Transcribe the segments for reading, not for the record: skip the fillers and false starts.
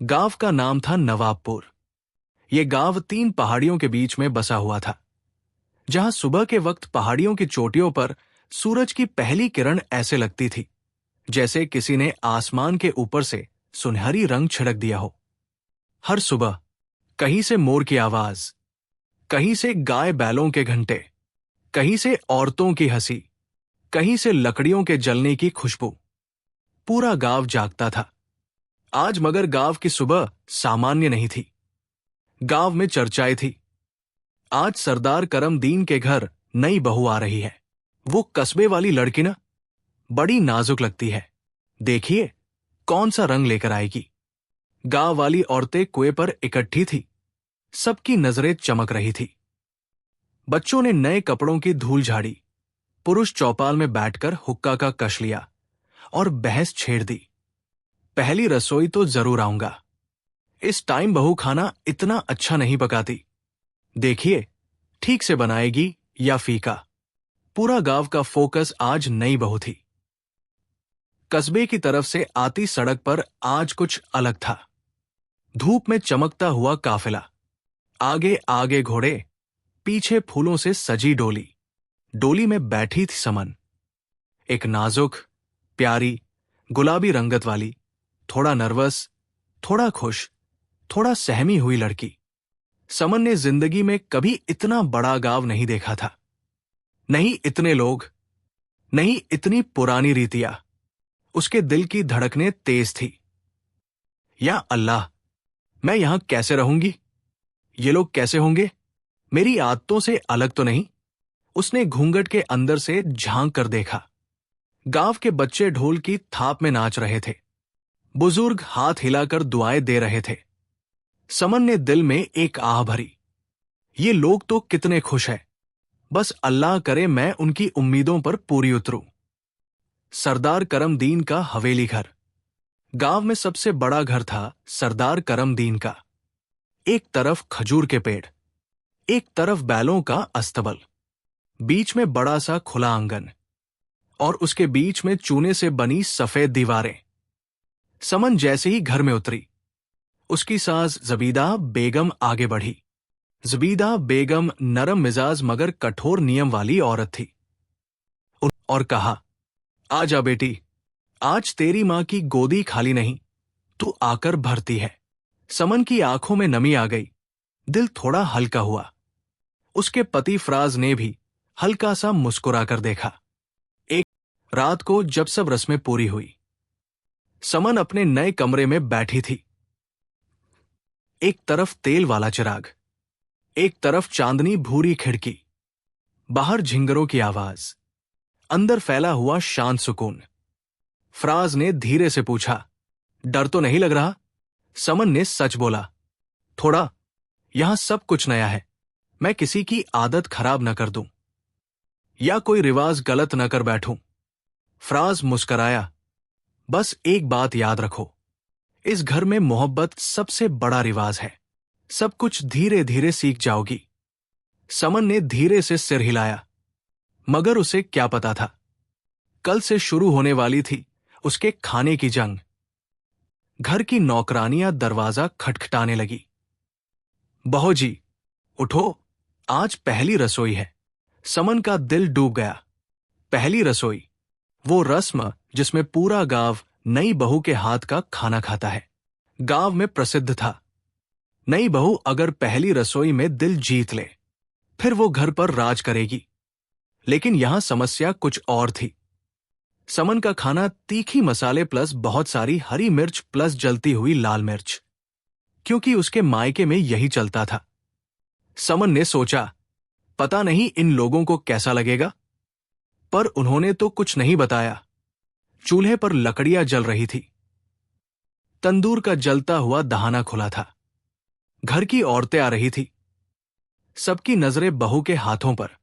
गांव का नाम था नवाबपुर। ये गांव 3 पहाड़ियों के बीच में बसा हुआ था, जहां सुबह के वक्त पहाड़ियों की चोटियों पर सूरज की पहली किरण ऐसे लगती थी जैसे किसी ने आसमान के ऊपर से सुनहरी रंग छिड़क दिया हो। हर सुबह कहीं से मोर की आवाज, कहीं से गाय बैलों के घंटे, कहीं से औरतों की हंसी, कहीं से लकड़ियों के जलने की खुशबू। पूरा गांव जागता था। आज मगर गांव की सुबह सामान्य नहीं थी। गांव में चर्चाएं थी। आज सरदार करमदीन के घर नई बहू आ रही है। वो कस्बे वाली लड़की ना, बड़ी नाजुक लगती है। देखिए कौन सा रंग लेकर आएगी। गांव वाली औरतें कुएं पर इकट्ठी थी। सबकी नजरें चमक रही थी। बच्चों ने नए कपड़ों की धूल झाड़ी। पुरुष चौपाल में बैठकर हुक्का का कश लिया और बहस छेड़ दी। पहली रसोई तो जरूर आऊंगा। इस टाइम बहू खाना इतना अच्छा नहीं पकाती। देखिए ठीक से बनाएगी या फीका। पूरा गांव का फोकस आज नई बहू थी। कस्बे की तरफ से आती सड़क पर आज कुछ अलग था। धूप में चमकता हुआ काफिला, आगे आगे घोड़े, पीछे फूलों से सजी डोली। डोली में बैठी थी समन, एक नाजुक, प्यारी, गुलाबी रंगत वाली, थोड़ा नर्वस, थोड़ा खुश, थोड़ा सहमी हुई लड़की। समन ने जिंदगी में कभी इतना बड़ा गांव नहीं देखा था। नहीं इतने लोग, नहीं इतनी पुरानी रीतियां। उसके दिल की धड़कनें तेज थी। या अल्लाह, मैं यहां कैसे रहूंगी? ये लोग कैसे होंगे? मेरी आदतों से अलग तो नहीं? उसने घूंघट के अंदर से झांक कर देखा। गांव के बच्चे ढोल की थाप में नाच रहे थे। बुजुर्ग हाथ हिलाकर दुआएं दे रहे थे। समन ने दिल में एक आह भरी। ये लोग तो कितने खुश हैं। बस अल्लाह करे मैं उनकी उम्मीदों पर पूरी उतरूं। सरदार करमदीन का हवेली घर। गांव में सबसे बड़ा घर था सरदार करमदीन का। एक तरफ खजूर के पेड़, एक तरफ बैलों का अस्तबल, बीच में बड़ा सा खुला आंगन और उसके बीच में चूने से बनी सफेद दीवारें। समन जैसे ही घर में उतरी, उसकी सास जबीदा बेगम आगे बढ़ी। जबीदा बेगम नरम मिजाज मगर कठोर नियम वाली औरत थी। और कहा, आजा बेटी, आज तेरी मां की गोदी खाली नहीं, तू आकर भरती है। समन की आंखों में नमी आ गई। दिल थोड़ा हल्का हुआ। उसके पति फराज ने भी हल्का सा मुस्कुराकर देखा। एक रात को जब सब रस्में पूरी हुई, समन अपने नए कमरे में बैठी थी। एक तरफ तेल वाला चिराग, एक तरफ चांदनी भूरी खिड़की, बाहर झिंगरों की आवाज, अंदर फैला हुआ शांत सुकून। फराज ने धीरे से पूछा, डर तो नहीं लग रहा? समन ने सच बोला, थोड़ा। यहां सब कुछ नया है। मैं किसी की आदत खराब न कर दूं या कोई रिवाज गलत न कर बैठूं। फराज मुस्कराया, बस एक बात याद रखो, इस घर में मोहब्बत सबसे बड़ा रिवाज है। सब कुछ धीरे धीरे सीख जाओगी। समन ने धीरे से सिर हिलाया, मगर उसे क्या पता था, कल से शुरू होने वाली थी उसके खाने की जंग। घर की नौकरानियां दरवाजा खटखटाने लगी। बहू जी, उठो, आज पहली रसोई है। समन का दिल डूब गया। पहली रसोई, वो रस्म जिसमें पूरा गांव नई बहू के हाथ का खाना खाता है। गांव में प्रसिद्ध था, नई बहू अगर पहली रसोई में दिल जीत ले, फिर वो घर पर राज करेगी। लेकिन यहां समस्या कुछ और थी। समन का खाना तीखी मसाले प्लस बहुत सारी हरी मिर्च प्लस जलती हुई लाल मिर्च, क्योंकि उसके मायके में यही चलता था। समन ने सोचा, पता नहीं इन लोगों को कैसा लगेगा, पर उन्होंने तो कुछ नहीं बताया। चूल्हे पर लकड़ियां जल रही थी। तंदूर का जलता हुआ दहाना खुला था। घर की औरतें आ रही थी। सबकी नजरें बहू के हाथों पर।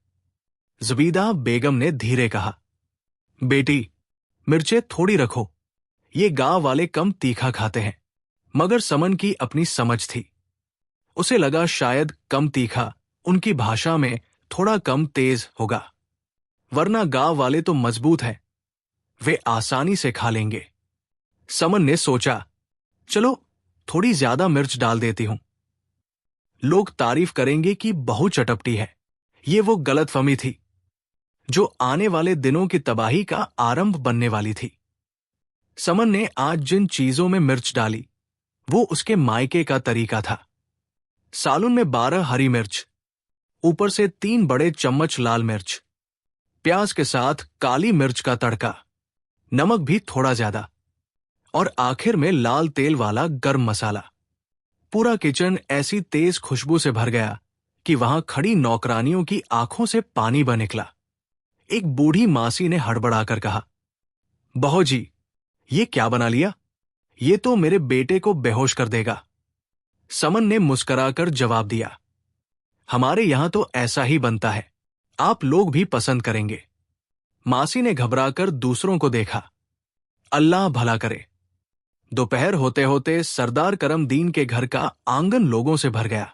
जबीदा बेगम ने धीरे कहा, बेटी, मिर्चें थोड़ी रखो। ये गांव वाले कम तीखा खाते हैं। मगर समन की अपनी समझ थी। उसे लगा शायद कम तीखा उनकी भाषा में थोड़ा कम तेज होगा, वरना गांव वाले तो मजबूत हैं, वे आसानी से खा लेंगे। समन ने सोचा, चलो थोड़ी ज्यादा मिर्च डाल देती हूं। लोग तारीफ करेंगे कि बहू चटपटी है। ये वो गलतफहमी थी जो आने वाले दिनों की तबाही का आरंभ बनने वाली थी। समन ने आज जिन चीजों में मिर्च डाली वो उसके मायके का तरीका था। सालुन में 12 हरी मिर्च, ऊपर से 3 बड़े चम्मच लाल मिर्च, प्याज के साथ काली मिर्च का तड़का, नमक भी थोड़ा ज्यादा, और आखिर में लाल तेल वाला गर्म मसाला। पूरा किचन ऐसी तेज खुशबू से भर गया कि वहां खड़ी नौकरानियों की आंखों से पानी बह निकला। एक बूढ़ी मासी ने हड़बड़ाकर कहा, बहू जी, ये क्या बना लिया? ये तो मेरे बेटे को बेहोश कर देगा। समन ने मुस्कुराकर जवाब दिया, हमारे यहां तो ऐसा ही बनता है, आप लोग भी पसंद करेंगे। मासी ने घबराकर दूसरों को देखा। अल्लाह भला करे। दोपहर होते होते सरदार करमदीन के घर का आंगन लोगों से भर गया।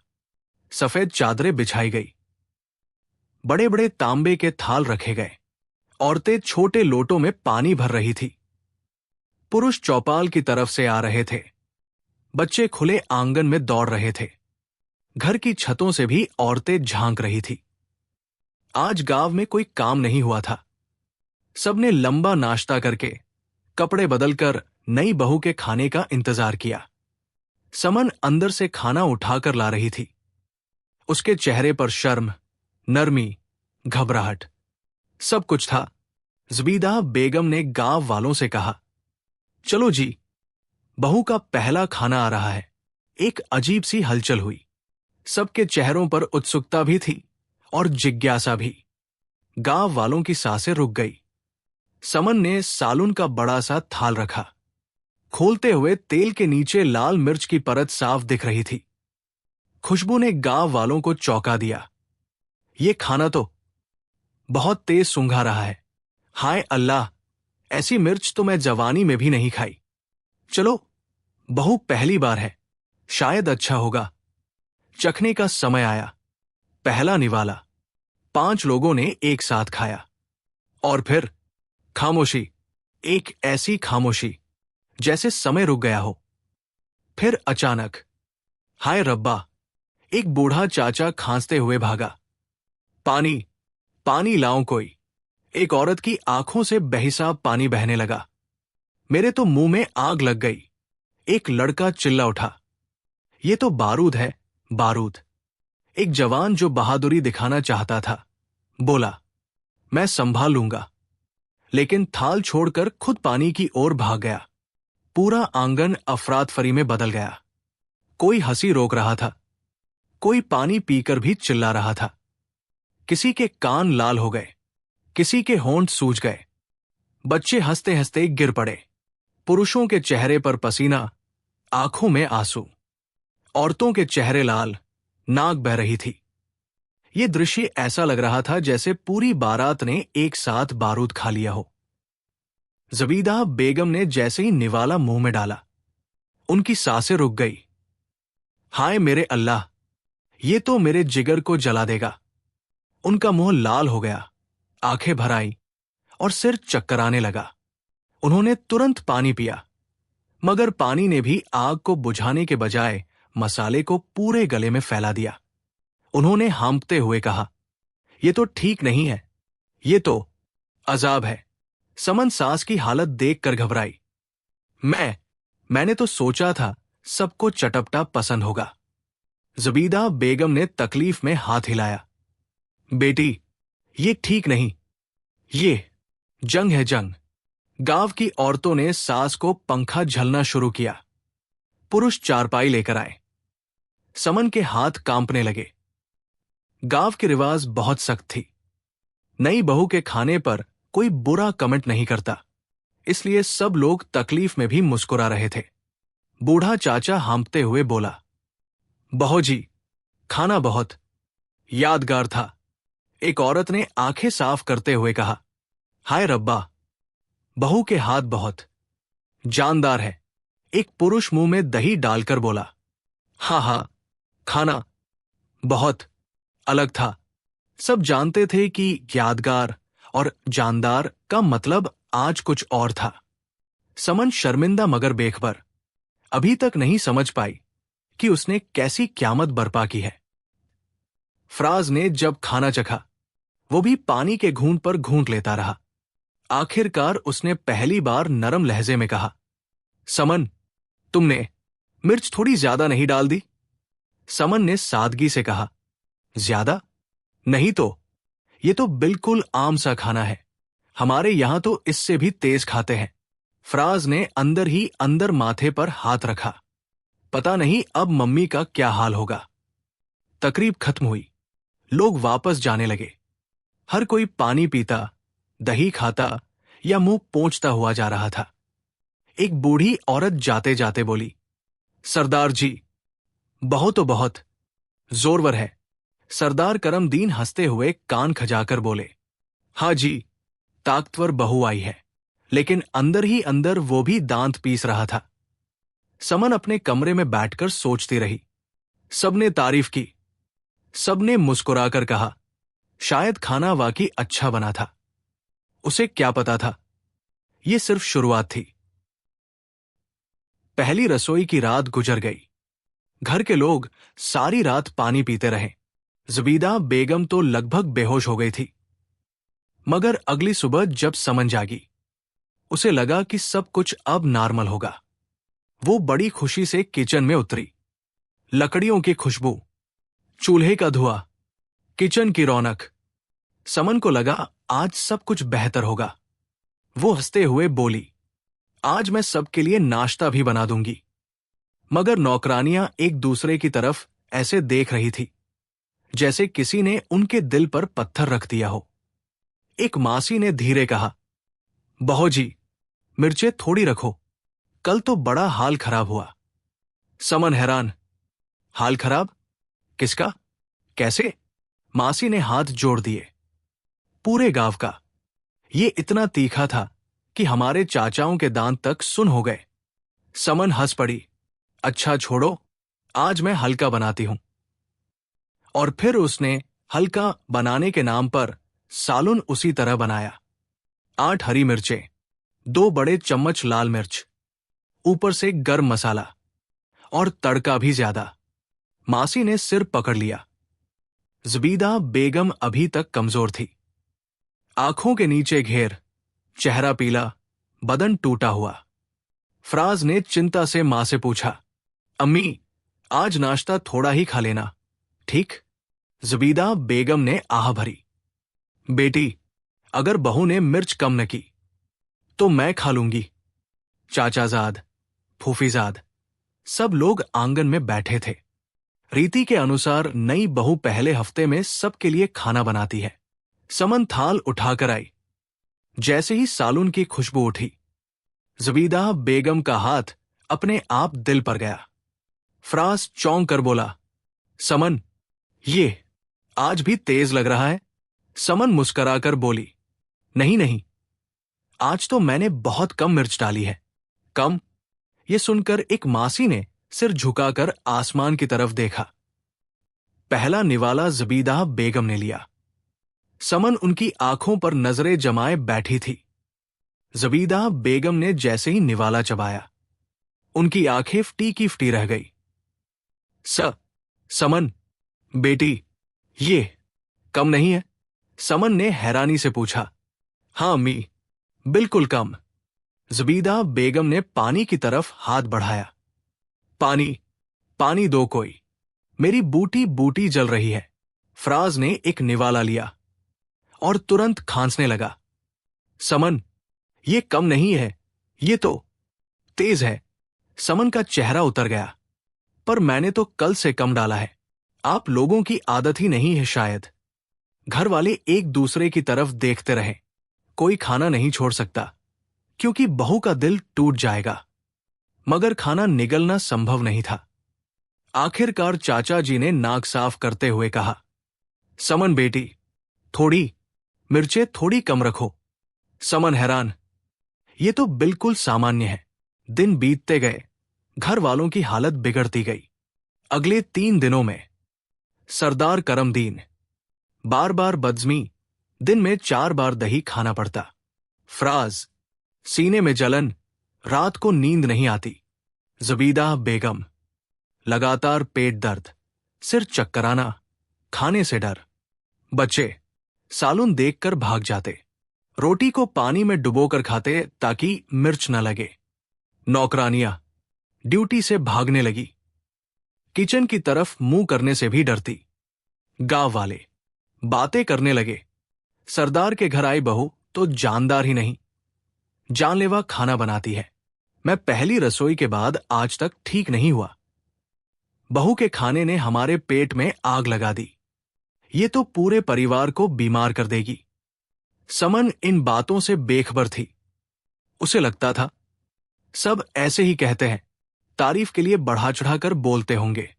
सफेद चादरें बिछाई गई, बड़े बड़े तांबे के थाल रखे गए, औरतें छोटे लोटों में पानी भर रही थी। पुरुष चौपाल की तरफ से आ रहे थे, बच्चे खुले आंगन में दौड़ रहे थे, घर की छतों से भी औरतें झांक रही थी। आज गांव में कोई काम नहीं हुआ था। सबने लंबा नाश्ता करके कपड़े बदलकर नई बहू के खाने का इंतजार किया। समन अंदर से खाना उठाकर ला रही थी। उसके चेहरे पर शर्म, नरमी, घबराहट, सब कुछ था। ज़ुबैदा बेगम ने गांव वालों से कहा, चलो जी, बहू का पहला खाना आ रहा है। एक अजीब सी हलचल हुई। सबके चेहरों पर उत्सुकता भी थी और जिज्ञासा भी। गांव वालों की सांसें रुक गई। समन ने सालुन का बड़ा सा थाल रखा। खोलते हुए तेल के नीचे लाल मिर्च की परत साफ दिख रही थी। खुशबू ने गांव वालों को चौंका दिया। ये खाना तो बहुत तेज सूंघा रहा है। हाय अल्लाह, ऐसी मिर्च तो मैं जवानी में भी नहीं खाई। चलो, बहू पहली बार है, शायद अच्छा होगा। चखने का समय आया। पहला निवाला 5 लोगों ने एक साथ खाया। और फिर खामोशी, एक ऐसी खामोशी जैसे समय रुक गया हो। फिर अचानक, हाय रब्बा, एक बूढ़ा चाचा खांसते हुए भागा। पानी, पानी लाओ कोई। एक औरत की आंखों से बेहिसाब पानी बहने लगा। मेरे तो मुंह में आग लग गई। एक लड़का चिल्ला उठा, ये तो बारूद है, बारूद। एक जवान जो बहादुरी दिखाना चाहता था बोला, मैं संभाल लूंगा, लेकिन थाल छोड़कर खुद पानी की ओर भाग गया। पूरा आंगन अफरातफरी में बदल गया। कोई हंसी रोक रहा था, कोई पानी पीकर भी चिल्ला रहा था। किसी के कान लाल हो गए, किसी के होंठ सूज गए। बच्चे हंसते हंसते गिर पड़े। पुरुषों के चेहरे पर पसीना, आंखों में आंसू। औरतों के चेहरे लाल, नाक बह रही थी। ये दृश्य ऐसा लग रहा था जैसे पूरी बारात ने एक साथ बारूद खा लिया हो। ज़ुबैदा बेगम ने जैसे ही निवाला मुंह में डाला, उनकी सांसें रुक गई। हाय मेरे अल्लाह, ये तो मेरे जिगर को जला देगा। उनका मुंह लाल हो गया, आंखें भर आईं और सिर चक्कराने लगा। उन्होंने तुरंत पानी पिया, मगर पानी ने भी आग को बुझाने के बजाय मसाले को पूरे गले में फैला दिया। उन्होंने हांफते हुए कहा, यह तो ठीक नहीं है, ये तो अजाब है। समन सास की हालत देखकर घबराई। मैंने तो सोचा था सबको चटपटा पसंद होगा। ज़ुबैदा बेगम ने तकलीफ में हाथ हिलाया। बेटी, ये ठीक नहीं, ये जंग है, जंग। गांव की औरतों ने सास को पंखा झलना शुरू किया। पुरुष चारपाई लेकर आए। समन के हाथ कांपने लगे। गांव की रिवाज बहुत सख्त थी। नई बहू के खाने पर कोई बुरा कमेंट नहीं करता, इसलिए सब लोग तकलीफ में भी मुस्कुरा रहे थे। बूढ़ा चाचा हांफते हुए बोला, बहू जी, खाना बहुत यादगार था। एक औरत ने आंखें साफ करते हुए कहा, हाय रब्बा, बहू के हाथ बहुत जानदार है। एक पुरुष मुंह में दही डालकर बोला, हाँ, खाना बहुत अलग था। सब जानते थे कि यादगार और जानदार का मतलब आज कुछ और था। समन शर्मिंदा मगर बेखबर अभी तक नहीं समझ पाई कि उसने कैसी क्यामत बरपा की है। फराज ने जब खाना चखा, वो भी पानी के घूंट पर घूंट लेता रहा। आखिरकार उसने पहली बार नरम लहजे में कहा, समन, तुमने मिर्च थोड़ी ज्यादा नहीं डाल दी? समन ने सादगी से कहा, ज्यादा नहीं तो, ये तो बिल्कुल आम सा खाना है, हमारे यहां तो इससे भी तेज खाते हैं। फराज ने अंदर ही अंदर माथे पर हाथ रखा। पता नहीं अब मम्मी का क्या हाल होगा। तकरीब खत्म हुई, लोग वापस जाने लगे। हर कोई पानी पीता, दही खाता या मुंह पोंछता हुआ जा रहा था। एक बूढ़ी औरत जाते जाते बोली, सरदार जी, बहुत तो बहुत जोरवर है। सरदार करमदीन हंसते हुए कान खजाकर बोले, हाँ जी, ताकतवर बहू आई है। लेकिन अंदर ही अंदर वो भी दांत पीस रहा था। समन अपने कमरे में बैठकर सोचती रही। सबने तारीफ की, सबने मुस्कुराकर कहा, शायद खाना वाकई अच्छा बना था। उसे क्या पता था, ये सिर्फ शुरुआत थी। पहली रसोई की रात गुजर गई। घर के लोग सारी रात पानी पीते रहे। ज़ुबीदा बेगम तो लगभग बेहोश हो गई थी। मगर अगली सुबह जब समन जागी, उसे लगा कि सब कुछ अब नॉर्मल होगा। वो बड़ी खुशी से किचन में उतरी। लकड़ियों की खुशबू, चूल्हे का धुआं, किचन की रौनक। समन को लगा आज सब कुछ बेहतर होगा। वो हंसते हुए बोली, आज मैं सबके लिए नाश्ता भी बना दूंगी। मगर नौकरानियां एक दूसरे की तरफ ऐसे देख रही थी जैसे किसी ने उनके दिल पर पत्थर रख दिया हो। एक मासी ने धीरे कहा, बहू जी, मिर्चें थोड़ी रखो, कल तो बड़ा हाल खराब हुआ। समन हैरान, हाल खराब? किसका? कैसे? मासी ने हाथ जोड़ दिए। पूरे गांव का। ये इतना तीखा था कि हमारे चाचाओं के दांत तक सुन हो गए। समन हंस पड़ी, अच्छा छोड़ो, आज मैं हल्का बनाती हूं। और फिर उसने हल्का बनाने के नाम पर सालुन उसी तरह बनाया। 8 हरी मिर्चें, 2 बड़े चम्मच लाल मिर्च, ऊपर से गर्म मसाला और तड़का भी ज्यादा। मासी ने सिर पकड़ लिया। ज़ुबीदा बेगम अभी तक कमजोर थी। आंखों के नीचे घेर, चेहरा पीला, बदन टूटा हुआ। फराज ने चिंता से मां से पूछा, अम्मी, आज नाश्ता थोड़ा ही खा लेना, ठीक? ज़ुबीदा बेगम ने आह भरी, बेटी, अगर बहू ने मिर्च कम न की तो मैं खा लूंगी। चाचाजाद, फूफीजाद, सब लोग आंगन में बैठे थे। रीति के अनुसार नई बहू पहले हफ्ते में सबके लिए खाना बनाती है। समन थाल उठाकर आई। जैसे ही सालून की खुशबू उठी, ज़ुबीदा बेगम का हाथ अपने आप दिल पर गया। फराज चौंक कर बोला, समन, ये आज भी तेज लग रहा है। समन मुस्कराकर बोली, नहीं नहीं, आज तो मैंने बहुत कम मिर्च डाली है। कम? ये सुनकर एक मासी ने सिर झुकाकर आसमान की तरफ देखा। पहला निवाला ज़ुबीदा बेगम ने लिया। समन उनकी आंखों पर नजरें जमाए बैठी थी। ज़ुबीदा बेगम ने जैसे ही निवाला चबाया, उनकी आंखें फटी की फटी रह गई। समन, बेटी, ये कम नहीं है? समन ने हैरानी से पूछा। हाँ अम्मी, बिल्कुल कम। ज़ुबीदा बेगम ने पानी की तरफ हाथ बढ़ाया। पानी, पानी दो कोई, मेरी बूटी बूटी जल रही है। फराज ने एक निवाला लिया और तुरंत खांसने लगा। समन, ये कम नहीं है, ये तो तेज है। समन का चेहरा उतर गया। पर मैंने तो कल से कम डाला है। आप लोगों की आदत ही नहीं है शायद। घर वाले एक दूसरे की तरफ देखते रहे। कोई खाना नहीं छोड़ सकता क्योंकि बहू का दिल टूट जाएगा। मगर खाना निगलना संभव नहीं था। आखिरकार चाचा जी ने नाक साफ करते हुए कहा, समन बेटी, थोड़ी मिर्चें थोड़ी कम रखो। समन हैरान, ये तो बिल्कुल सामान्य है। दिन बीतते गए, घर वालों की हालत बिगड़ती गई। अगले 3 दिनों में सरदार करमदीन बार बार बदज़मी, दिन में 4 बार दही खाना पड़ता। फराज, सीने में जलन, रात को नींद नहीं आती। ज़बीदा बेगम। लगातार पेट दर्द, सिर चक्कराना, खाने से डर। बच्चे सालून देखकर भाग जाते, रोटी को पानी में डुबोकर खाते ताकि मिर्च न लगे। नौकरानियां ड्यूटी से भागने लगी, किचन की तरफ मुंह करने से भी डरती। गांव वाले बातें करने लगे, सरदार के घर आई बहू तो जानदार ही नहीं, जानलेवा खाना बनाती है। मैं पहली रसोई के बाद आज तक ठीक नहीं हुआ। बहू के खाने ने हमारे पेट में आग लगा दी, ये तो पूरे परिवार को बीमार कर देगी। समन इन बातों से बेखबर थी। उसे लगता था सब ऐसे ही कहते हैं, तारीफ के लिए बढ़ा चढ़ाकर बोलते होंगे।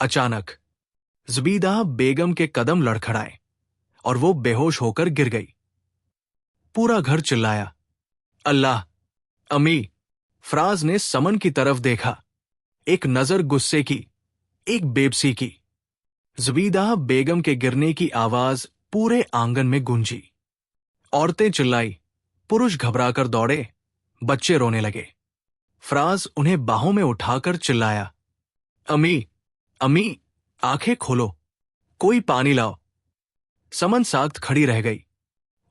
अचानक ज़बीदा बेगम के कदम लड़खड़ाए और वो बेहोश होकर गिर गई। पूरा घर चिल्लाया, अल्लाह! अम्मी! फराज ने समन की तरफ देखा, एक नजर गुस्से की, एक बेबसी की। ज़बीदा बेगम के गिरने की आवाज पूरे आंगन में गूंजी। औरतें चिल्लाई, पुरुष घबराकर दौड़े, बच्चे रोने लगे। फराज उन्हें बाहों में उठाकर चिल्लाया, अम्मी! अम्मी! आंखें खोलो, कोई पानी लाओ। समन साख्त खड़ी रह गई।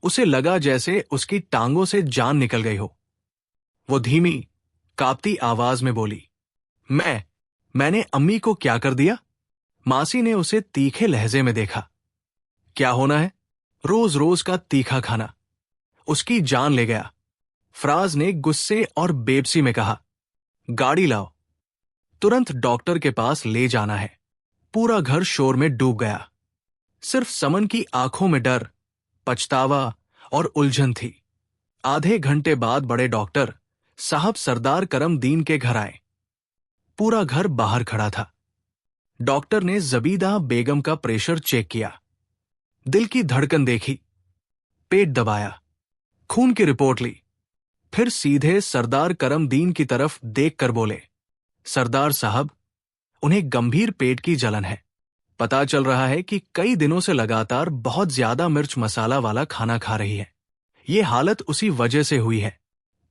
उसे लगा जैसे उसकी टांगों से जान निकल गई हो। वो धीमी, कांपती आवाज में बोली, मैंने अम्मी को क्या कर दिया? मासी ने उसे तीखे लहजे में देखा। क्या होना है? रोज रोज का तीखा खाना उसकी जान ले गया। फराज ने गुस्से और बेबसी में कहा, गाड़ी लाओ, तुरंत डॉक्टर के पास ले जाना है। पूरा घर शोर में डूब गया। सिर्फ समन की आंखों में डर, पछतावा और उलझन थी। आधे घंटे बाद बड़े डॉक्टर साहब सरदार करमदीन के घर आए। पूरा घर बाहर खड़ा था। डॉक्टर ने ज़बीदा बेगम का प्रेशर चेक किया, दिल की धड़कन देखी, पेट दबाया, खून की रिपोर्ट ली। फिर सीधे सरदार करमदीन की तरफ देखकर बोले, सरदार साहब, उन्हें गंभीर पेट की जलन है। पता चल रहा है कि कई दिनों से लगातार बहुत ज्यादा मिर्च मसाला वाला खाना खा रही है। ये हालत उसी वजह से हुई है।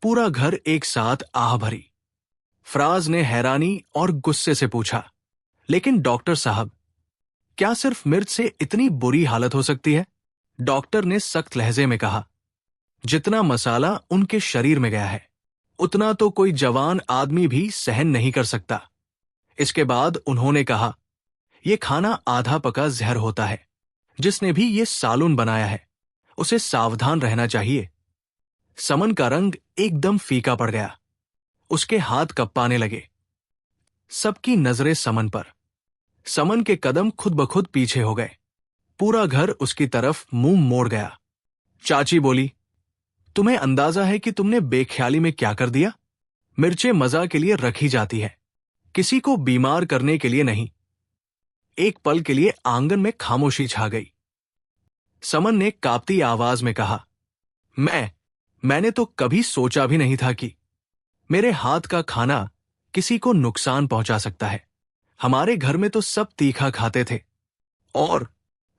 पूरा घर एक साथ आह भरी। फराज ने हैरानी और गुस्से से पूछा, लेकिन डॉक्टर साहब, क्या सिर्फ मिर्च से इतनी बुरी हालत हो सकती है? डॉक्टर ने सख्त लहजे में कहा, जितना मसाला उनके शरीर में गया है उतना तो कोई जवान आदमी भी सहन नहीं कर सकता। इसके बाद उन्होंने कहा, यह खाना आधा पका जहर होता है। जिसने भी ये सालून बनाया है उसे सावधान रहना चाहिए। समन का रंग एकदम फीका पड़ गया, उसके हाथ कंपाने लगे। सबकी नजरें समन पर। समन के कदम खुद ब खुद पीछे हो गए। पूरा घर उसकी तरफ मुंह मोड़ गया। चाची बोली, तुम्हें अंदाजा है कि तुमने बेख्याली में क्या कर दिया? मिर्चें मजा के लिए रखी जाती है, किसी को बीमार करने के लिए नहीं। एक पल के लिए आंगन में खामोशी छा गई। समन ने कांपती आवाज में कहा, मैंने तो कभी सोचा भी नहीं था कि मेरे हाथ का खाना किसी को नुकसान पहुंचा सकता है। हमारे घर में तो सब तीखा खाते थे और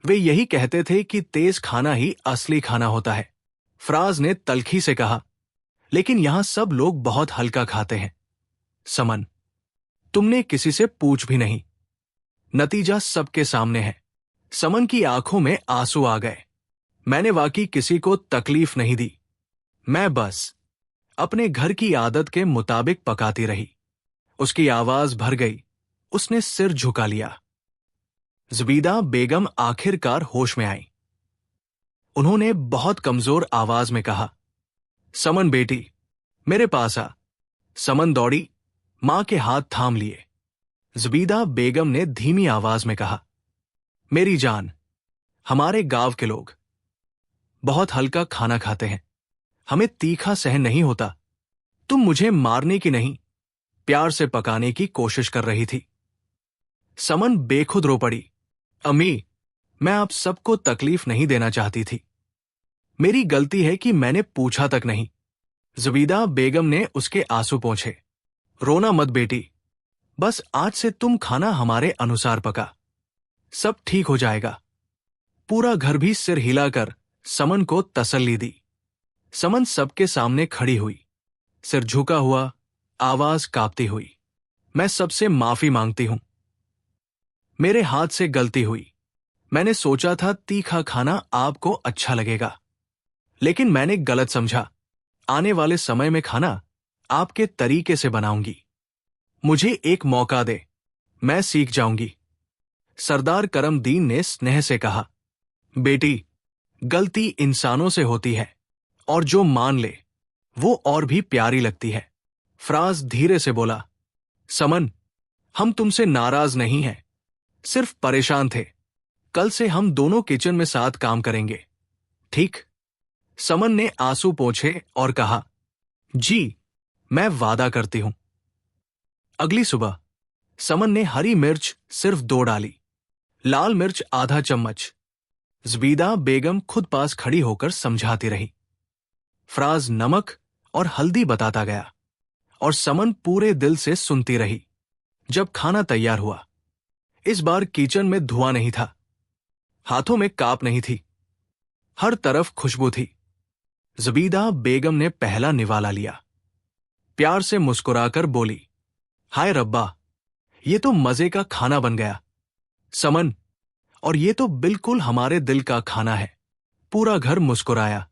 वे यही कहते थे कि तेज खाना ही असली खाना होता है। फराज ने तल्खी से कहा, लेकिन यहां सब लोग बहुत हल्का खाते हैं। समन, तुमने किसी से पूछ भी नहीं। नतीजा सबके सामने है। समन की आंखों में आंसू आ गए। मैंने वाकई किसी को तकलीफ नहीं दी। मैं बस अपने घर की आदत के मुताबिक पकाती रही। उसकी आवाज भर गई। उसने सिर झुका लिया। ज़बीदा बेगम आखिरकार होश में आई। उन्होंने बहुत कमजोर आवाज में कहा, समन बेटी, मेरे पास आ। समन दौड़ी, मां के हाथ थाम लिए। ज़बीदा बेगम ने धीमी आवाज में कहा, मेरी जान, हमारे गांव के लोग बहुत हल्का खाना खाते हैं। हमें तीखा सहन नहीं होता। तुम मुझे मारने की नहीं, प्यार से पकाने की कोशिश कर रही थी। समन बेखुद रो पड़ी। अम्मी, मैं आप सबको तकलीफ नहीं देना चाहती थी। मेरी गलती है कि मैंने पूछा तक नहीं। ज़बीदा बेगम ने उसके आंसू पोंछे। रोना मत बेटी, बस आज से तुम खाना हमारे अनुसार पका, सब ठीक हो जाएगा। पूरा घर भी सिर हिलाकर समन को तसल्ली दी। समन सबके सामने खड़ी हुई, सिर झुका हुआ, आवाज कांपती हुई, मैं सबसे माफी मांगती हूं। मेरे हाथ से गलती हुई। मैंने सोचा था तीखा खाना आपको अच्छा लगेगा, लेकिन मैंने गलत समझा। आने वाले समय में खाना आपके तरीके से बनाऊंगी। मुझे एक मौका दे, मैं सीख जाऊंगी। सरदार करमदीन ने स्नेह से कहा, बेटी, गलती इंसानों से होती है और जो मान ले वो और भी प्यारी लगती है। फ्राज धीरे से बोला, समन, हम तुमसे नाराज नहीं हैं, सिर्फ परेशान थे। कल से हम दोनों किचन में साथ काम करेंगे, ठीक? समन ने आंसू पोंछे और कहा, जी, मैं वादा करती हूं। अगली सुबह समन ने हरी मिर्च सिर्फ 2 डाली, लाल मिर्च आधा चम्मच। ज़बीदा बेगम खुद पास खड़ी होकर समझाती रही। फ्राज नमक और हल्दी बताता गया और समन पूरे दिल से सुनती रही। जब खाना तैयार हुआ, इस बार किचन में धुआं नहीं था, हाथों में कांप नहीं थी, हर तरफ खुशबू थी। ज़बीदा बेगम ने पहला निवाला लिया, प्यार से मुस्कुराकर बोली, हाय रब्बा, ये तो मजे का खाना बन गया। समन, और ये तो बिल्कुल हमारे दिल का खाना है। पूरा घर मुस्कुराया।